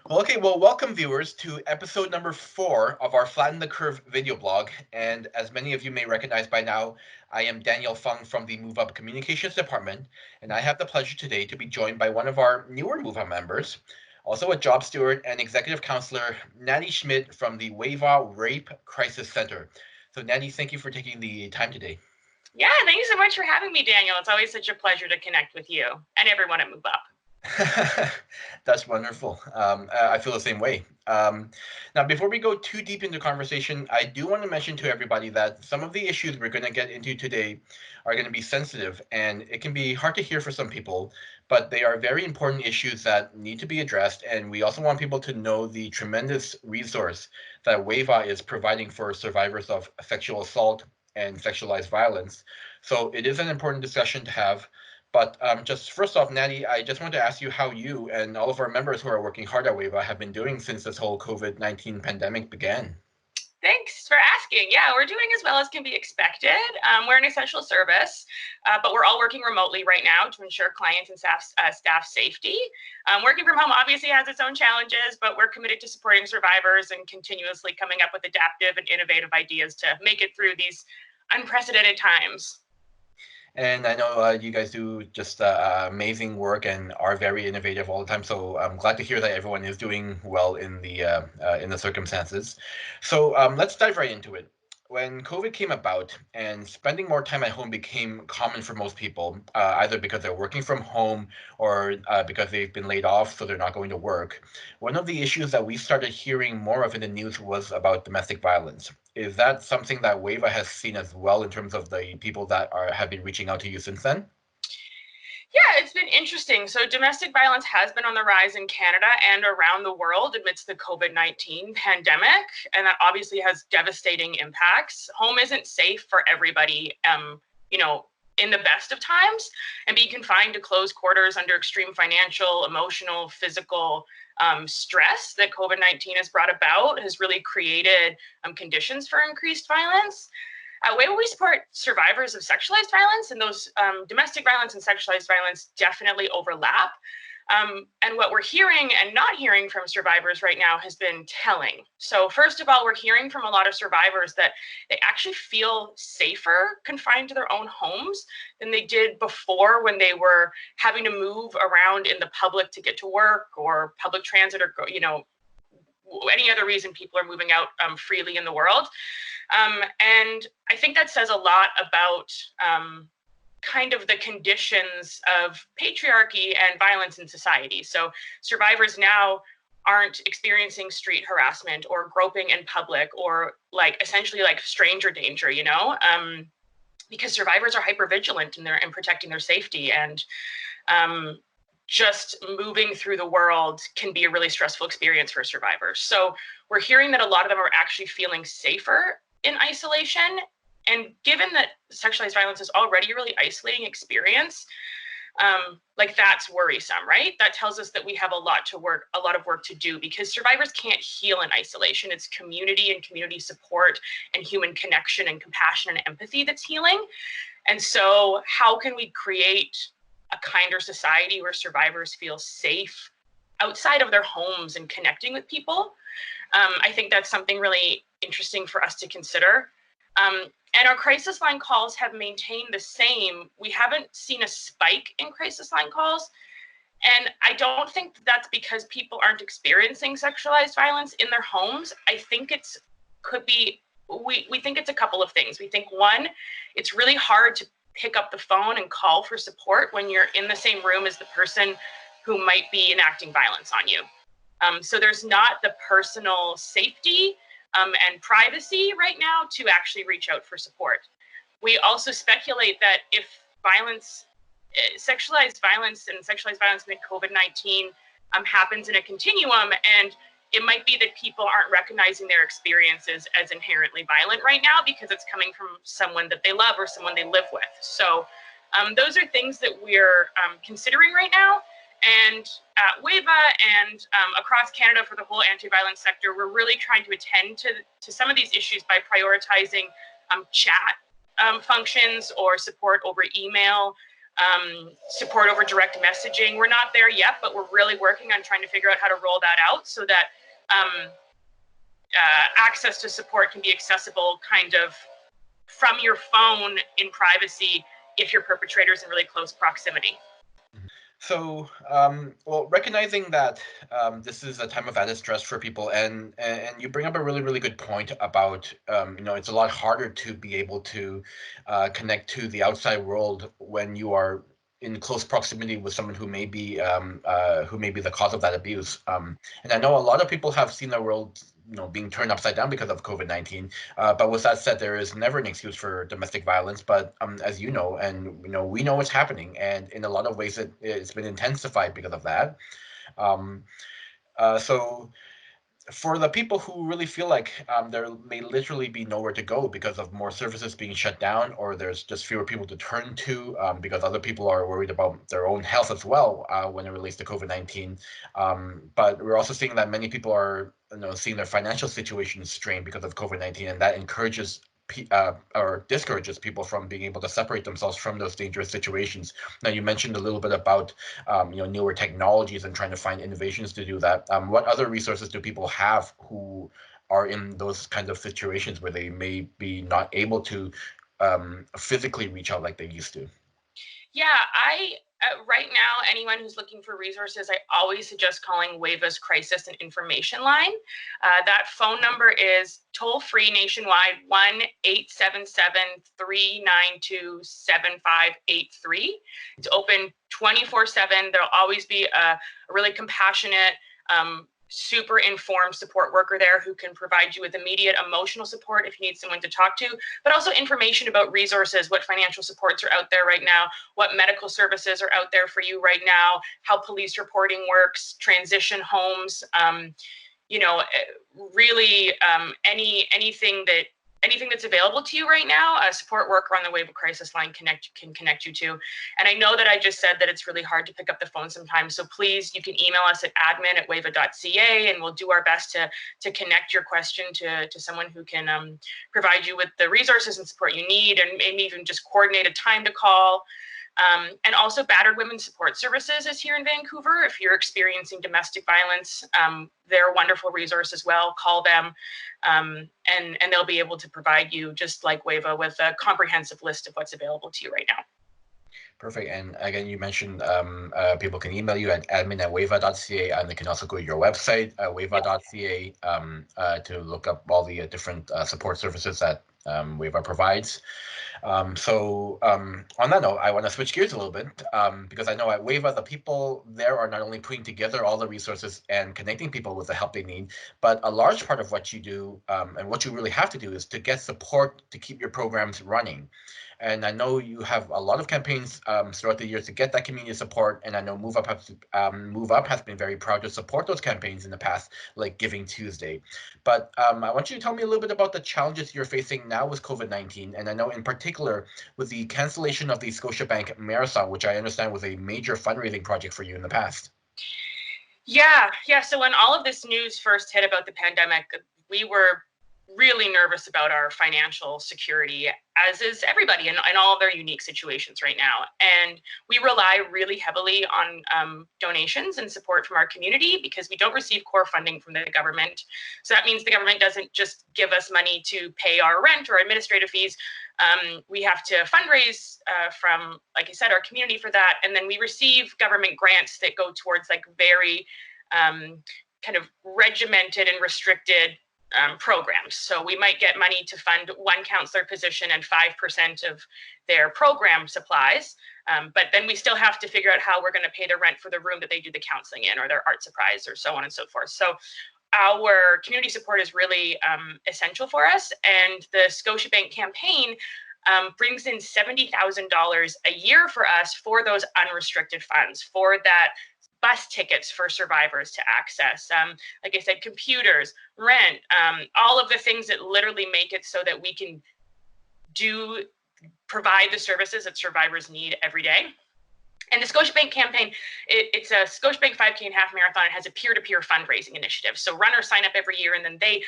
Well, welcome viewers to episode number 4 of our Flatten the Curve video blog. And as many of you may recognize by now, I am Daniel Fung from the Move Up Communications Department, and I have the pleasure today to be joined by one of our newer Move Up members, also a job steward and executive counselor, Natti Schmid from the WAVAW Rape Crisis Centre. So, Natti, thank you for taking the time today. Yeah, thank you so much for having me, Daniel. It's always such a pleasure to connect with you and everyone at Move Up. That's wonderful. I feel the same way. Now, before we go too deep into conversation, I do want to mention to everybody that some of the issues we're going to get into today are going to be sensitive, and it can be hard to hear for some people, but they are very important issues that need to be addressed. And we also want people to know the tremendous resource that WAVA is providing for survivors of sexual assault and sexualized violence. So it is an important discussion to have. But just first off, Natti, I just want to ask you how you and all of our members who are working hard at WAVA have been doing since this whole COVID-19 pandemic began. Thanks for asking. Yeah, we're doing as well as can be expected. We're an essential service, but we're all working remotely right now to ensure clients and staff safety. Working from home obviously has its own challenges, but we're committed to supporting survivors and continuously coming up with adaptive and innovative ideas to make it through these unprecedented times. And I know you guys do just amazing work and are very innovative all the time. So I'm glad to hear that everyone is doing well in the circumstances. So let's dive right into it. When COVID came about and spending more time at home became common for most people, either because they're working from home or because they've been laid off, so they're not going to work. One of the issues that we started hearing more of in the news was about domestic violence. Is that something that WAVA has seen as well in terms of the people that have been reaching out to you since then? Yeah, it's been interesting. So domestic violence has been on the rise in Canada and around the world amidst the COVID-19 pandemic, and that obviously has devastating impacts. Home isn't safe for everybody, in the best of times, and being confined to close quarters under extreme financial, emotional, physical stress that COVID-19 has brought about has really created conditions for increased violence. At WAVA, we support survivors of sexualized violence, and those domestic violence and sexualized violence definitely overlap. And what we're hearing and not hearing from survivors right now has been telling. So first of all, we're hearing from a lot of survivors that they actually feel safer confined to their own homes than they did before, when they were having to move around in the public to get to work, or public transit, or any other reason people are moving out freely in the world. And I think that says a lot about kind of the conditions of patriarchy and violence in society. So survivors now aren't experiencing street harassment or groping in public, or essentially stranger danger, because survivors are hypervigilant in protecting their safety, and just moving through the world can be a really stressful experience for survivors. So we're hearing that a lot of them are actually feeling safer in isolation. And given that sexualized violence is already a really isolating experience, that's worrisome, right? That tells us that we have a lot of work to do, because survivors can't heal in isolation. It's community and community support and human connection and compassion and empathy that's healing. And so how can we create a kinder society where survivors feel safe outside of their homes and connecting with people? I think that's something really interesting for us to consider. And our crisis line calls have maintained the same. We haven't seen a spike in crisis line calls. And I don't think that's because people aren't experiencing sexualized violence in their homes. I think we think it's a couple of things. We think, one, it's really hard to pick up the phone and call for support when you're in the same room as the person who might be enacting violence on you. So there's not the personal safety and privacy right now to actually reach out for support. We also speculate that if sexualized violence amid COVID-19 happens in a continuum, and it might be that people aren't recognizing their experiences as inherently violent right now because it's coming from someone that they love or someone they live with. So those are things that we're considering right now. And at WAVA and across Canada for the whole anti-violence sector, we're really trying to attend to some of these issues by prioritizing chat functions or support over email, support over direct messaging. We're not there yet, but we're really working on trying to figure out how to roll that out so that access to support can be accessible kind of from your phone in privacy if your perpetrator is in really close proximity. So, well, recognizing that this is a time of added stress for people, and you bring up a really good point about it's a lot harder to be able to connect to the outside world when you are in close proximity with someone who may be the cause of that abuse. And I know a lot of people have seen the world being turned upside down because of COVID-19. But with that said, there is never an excuse for domestic violence. But as you know, and we know it's happening, and in a lot of ways, it's been intensified because of that. So for the people who really feel like there may literally be nowhere to go because of more services being shut down, or there's just fewer people to turn to because other people are worried about their own health as well when it relates to COVID-19. But we're also seeing that many people are seeing their financial situation strained because of COVID-19, and that encourages or discourages people from being able to separate themselves from those dangerous situations. Now, you mentioned a little bit about newer technologies and trying to find innovations to do that. What other resources do people have who are in those kinds of situations where they may be not able to physically reach out like they used to? Yeah, right now, anyone who's looking for resources, I always suggest calling WAVAW's Crisis and Information Line. That phone number is toll-free nationwide, 1-877-392-7583. It's open 24/7. There'll always be a really compassionate, super informed support worker there who can provide you with immediate emotional support if you need someone to talk to, but also information about resources, what financial supports are out there right now, what medical services are out there for you right now, how police reporting works, transition homes, really anything that's available to you right now, a support worker on the WAVAW Crisis Line can connect you to. And I know that I just said that it's really hard to pick up the phone sometimes. So please, you can email us at admin@waava.ca, and we'll do our best to connect your question to someone who can provide you with the resources and support you need, and maybe even just coordinate a time to call. And also Battered Women's Support Services is here in Vancouver. If you're experiencing domestic violence, they're a wonderful resource as well. Call them and they'll be able to provide you, just like WAVAW, with a comprehensive list of what's available to you right now. Perfect. And again, you mentioned people can email you at admin@wava.ca, and they can also go to your website, wava.ca, to look up all the different support services that WAVAW provides. So on that note, I want to switch gears a little bit because I know at WAVAW, the people there are not only putting together all the resources and connecting people with the help they need, but a large part of what you do and what you really have to do is to get support to keep your programs running. And I know you have a lot of campaigns throughout the years to get that community support. And I know Move Up has been very proud to support those campaigns in the past, like Giving Tuesday. But I want you to tell me a little bit about the challenges you're facing now with COVID-19. And I know in particular with the cancellation of the Scotiabank Marathon, which I understand was a major fundraising project for you in the past. Yeah. So when all of this news first hit about the pandemic, we were really nervous about our financial security, as is everybody in all of their unique situations right now. And we rely really heavily on donations and support from our community because we don't receive core funding from the government. So that means the government doesn't just give us money to pay our rent or administrative fees. We have to fundraise from, like I said, our community for that. And then we receive government grants that go towards like very kind of regimented and restricted programs. So we might get money to fund one counselor position and 5% of their program supplies. But then we still have to figure out how we're going to pay the rent for the room that they do the counseling in, or their art supplies, or so on and so forth. So our community support is really essential for us. And the Scotiabank campaign brings in $70,000 a year for us for those unrestricted funds, for that bus tickets for survivors to access, like I said, computers, rent, all of the things that literally make it so that we can provide the services that survivors need every day. And the Scotiabank campaign, it's a Scotiabank 5K and half marathon. It has a peer-to-peer fundraising initiative. So runners sign up every year, and then they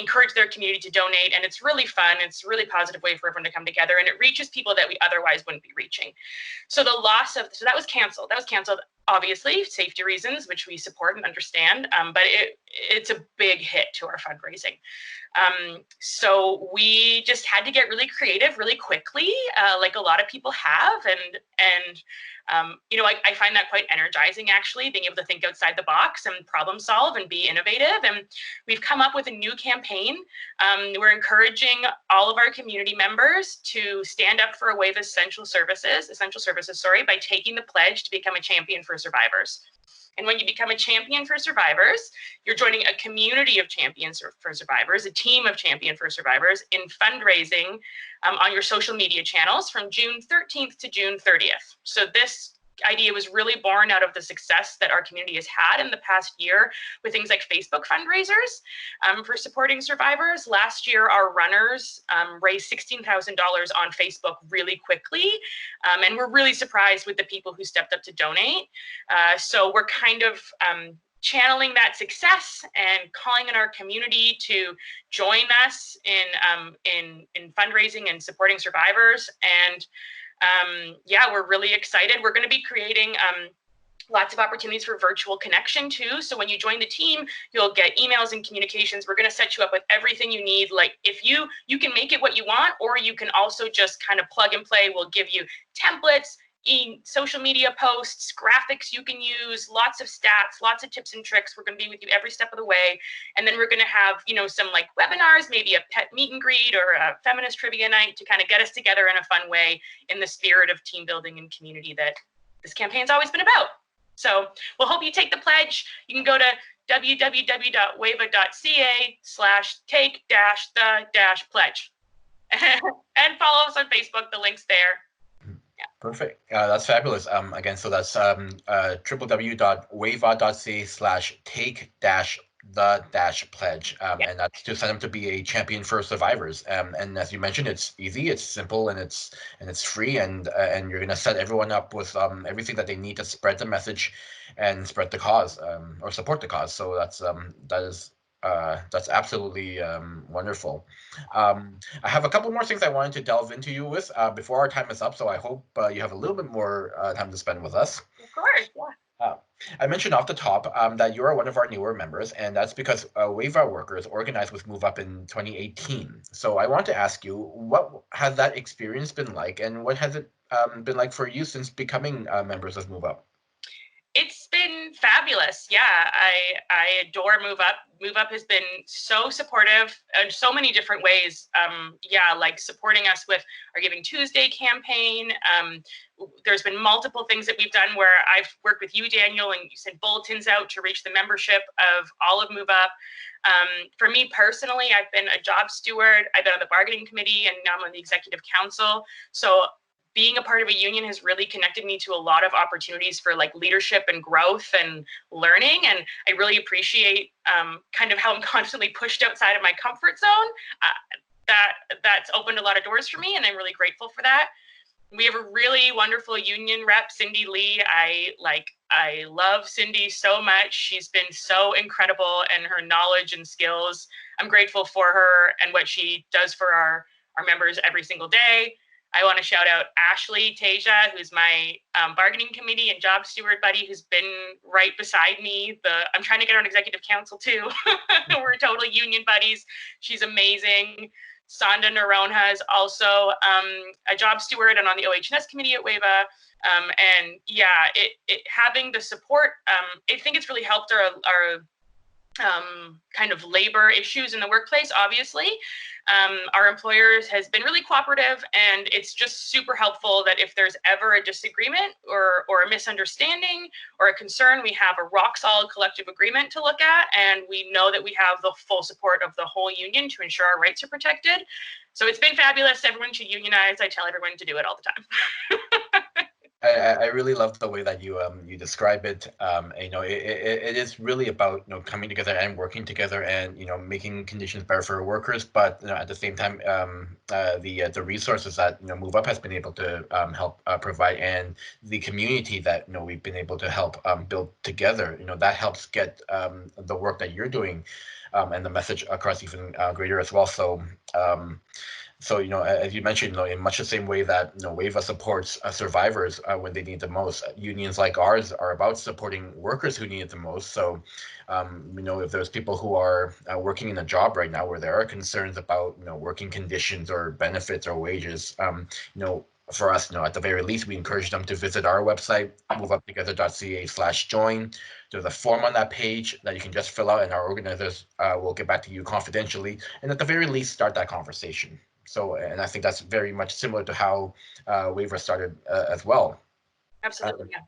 encourage their community to donate. And it's really fun. It's a really positive way for everyone to come together, and it reaches people that we otherwise wouldn't be reaching. So that was canceled. That was canceled, obviously, safety reasons, which we support and understand. But it's a big hit to our fundraising. So we just had to get really creative really quickly, like a lot of people have, and you know, I find that quite energizing, actually, being able to think outside the box and problem solve and be innovative. And we've come up with a new campaign. We're encouraging all of our community members to stand up for WAVAW essential services, by taking the pledge to become a champion for survivors. And when you become a champion for survivors, you're joining a community of champions for survivors, a team of champion for survivors in fundraising on your social media channels from June 13th to June 30th. So this idea was really born out of the success that our community has had in the past year with things like Facebook fundraisers for supporting survivors. Last year, our runners raised $16,000 on Facebook really quickly, and we're really surprised with the people who stepped up to donate. So we're kind of channeling that success and calling on our community to join us in fundraising and supporting survivors. And yeah, we're really excited. We're going to be creating lots of opportunities for virtual connection too. So when you join the team, you'll get emails and communications. We're going to set you up with everything you need. Like if you can make it what you want, or you can also just kind of plug and play. We'll give you templates, social media posts, graphics you can use, lots of stats, lots of tips and tricks. We're going to be with you every step of the way. And then we're going to have, you know, some like webinars, maybe a pet meet and greet or a feminist trivia night to kind of get us together in a fun way in the spirit of team building and community that this campaign's always been about. So we'll hope you take the pledge. You can go to www.waava.ca/take-the-pledge and follow us on Facebook. The link's there. Yeah. Perfect. That's fabulous. Again, so that's www.waava.ca/take-the-pledge, and that's to sign up to be a champion for survivors. And as you mentioned, it's easy, it's simple, and it's free, and you're gonna set everyone up with everything that they need to spread the message and spread the cause, or support the cause. So that's absolutely wonderful. I have a couple more things I wanted to delve into you with before our time is up, so I hope you have a little bit more time to spend with us. Of course, yeah. I mentioned off the top that you are one of our newer members, and that's because WAVAW workers organized with Move Up in 2018. So I want to ask you, what has that experience been like, and what has it been like for you since becoming members of Move Up? It's been fabulous. Yeah, I adore Move Up. Move Up has been so supportive in so many different ways. Yeah, like supporting us with our Giving Tuesday campaign. There's been multiple things that we've done where I've worked with you, Daniel, and you sent bulletins out to reach the membership of all of Move Up. For me personally, I've been a job steward. I've been on the bargaining committee, and now I'm on the executive council. So being a part of a union has really connected me to a lot of opportunities for like leadership and growth and learning. And I really appreciate kind of how I'm constantly pushed outside of my comfort zone. That's opened a lot of doors for me, and I'm really grateful for that. We have a really wonderful union rep, Cindy Lee. I love Cindy so much. She's been so incredible in her knowledge and skills. I'm grateful for her and what she does for our members every single day. I want to shout out Ashley Tasia, who's my bargaining committee and job steward buddy, who's been right beside me. I'm trying to get her on executive council too. We're totally union buddies. She's amazing. Sonda Naronha is also a job steward and on the OH&S committee at WAVAW. And yeah, having the support, I think it's really helped our kind of labor issues in the workplace, obviously. Our employers has been really cooperative, and it's just super helpful that if there's ever a disagreement or a misunderstanding or a concern, we have a rock solid collective agreement to look at, and we know that we have the full support of the whole union to ensure our rights are protected. So it's been fabulous. Everyone should unionize. I tell everyone to do it all the time. I really love the way that you describe it. It is really about coming together and working together and making conditions better for workers. But at the same time, the resources that Move Up has been able to help provide, and the community that we've been able to help build together. That helps get the work that you're doing and the message across even greater as well. So, as you mentioned, in much the same way that WAVA supports survivors when they need the most, unions like ours are about supporting workers who need it the most. So, if there's people who are working in a job right now where there are concerns about working conditions or benefits or wages, for us, at the very least, we encourage them to visit our website, moveuptogether.ca/join. There's a form on that page that you can just fill out, and our organizers will get back to you confidentially, and at the very least, start that conversation. So, and I think that's very much similar to how WAVA started as well. Absolutely, yeah.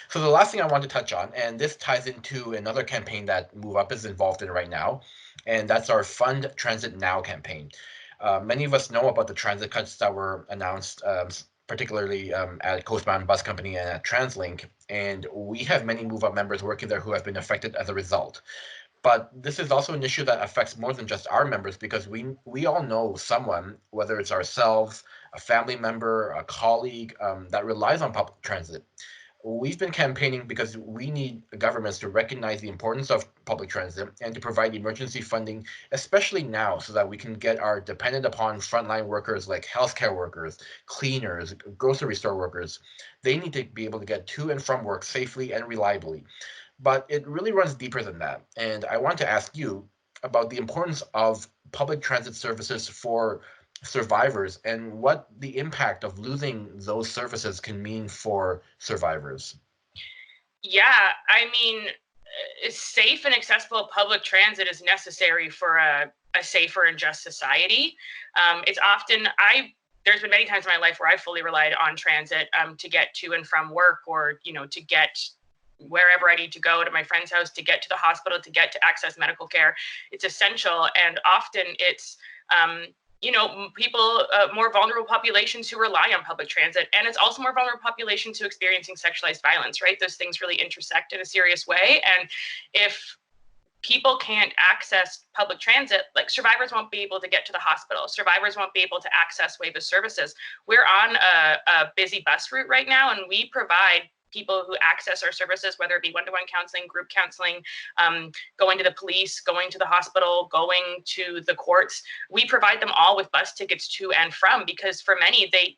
So the last thing I want to touch on, and this ties into another campaign that Move Up is involved in right now, and that's our Fund Transit Now campaign. Many of us know about the transit cuts that were announced, particularly at Coast Mountain Bus Company and at TransLink, and we have many Move Up members working there who have been affected as a result. But this is also an issue that affects more than just our members, because we all know someone, whether it's ourselves, a family member, a colleague, that relies on public transit. We've been campaigning because we need governments to recognize the importance of public transit and to provide emergency funding, especially now, so that we can get our dependent upon frontline workers like healthcare workers, cleaners, grocery store workers. They need to be able to get to and from work safely and reliably. But it really runs deeper than that. And I want to ask you about the importance of public transit services for survivors and what the impact of losing those services can mean for survivors. Yeah, I mean, safe and accessible public transit is necessary for a safer and just society. It's often, there's been many times in my life where I fully relied on transit to get to and from work, or, to get wherever I need to go, to my friend's house, to get to the hospital, to get to access medical care. It's essential. And often it's, people, more vulnerable populations who rely on public transit. And it's also more vulnerable populations who experiencing sexualized violence, right? Those things really intersect in a serious way. And if people can't access public transit, like survivors won't be able to get to the hospital. Survivors won't be able to access WAVA services. We're on a busy bus route right now, and we provide people who access our services, whether it be one-to-one counseling, group counseling, going to the police, going to the hospital, going to the courts. We provide them all with bus tickets to and from, because for many, they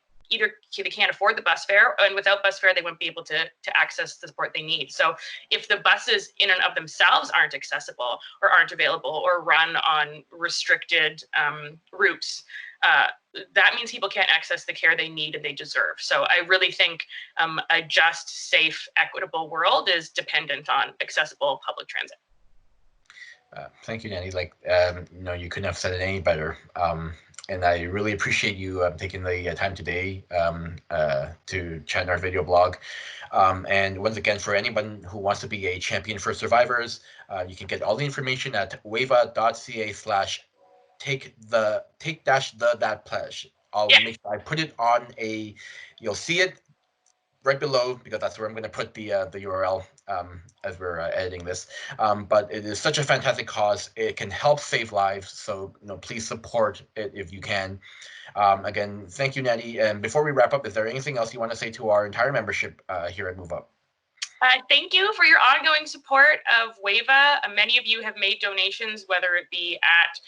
can't afford the bus fare, and without bus fare, they wouldn't be able to access the support they need. So if the buses in and of themselves aren't accessible or aren't available or run on restricted routes, that means people can't access the care they need and they deserve. So I really think a just, safe, equitable world is dependent on accessible public transit. Thank you, Natti. You couldn't have said it any better. And I really appreciate you taking the time today to chat in our video blog. And once again, for anyone who wants to be a champion for survivors, you can get all the information at wava.ca/take-the-that-pledge. I'll make sure I put it on you'll see it right below, because that's where I'm going to put the URL as we're editing this. But it is such a fantastic cause. It can help save lives. So please support it if you can. Again, thank you, Natti. And before we wrap up, is there anything else you want to say to our entire membership here at Move Up? Thank you for your ongoing support of WAVA. Many of you have made donations, whether it be at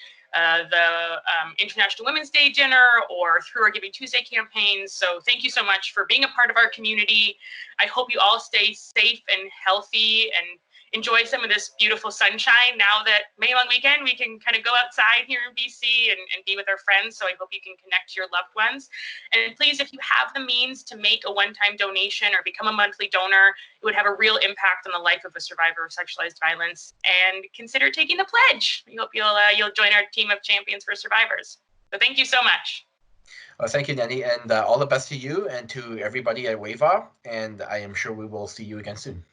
the International Women's Day dinner or through our Giving Tuesday campaigns. So thank you so much for being a part of our community. I hope you all stay safe and healthy and enjoy some of this beautiful sunshine. Now that May long weekend, we can kind of go outside here in BC and be with our friends. So I hope you can connect to your loved ones. And please, if you have the means to make a one-time donation or become a monthly donor, it would have a real impact on the life of a survivor of sexualized violence. And consider taking the pledge. We hope you'll join our team of champions for survivors. So thank you so much. Well, thank you, Natti, and all the best to you and to everybody at WAVA. And I am sure we will see you again soon.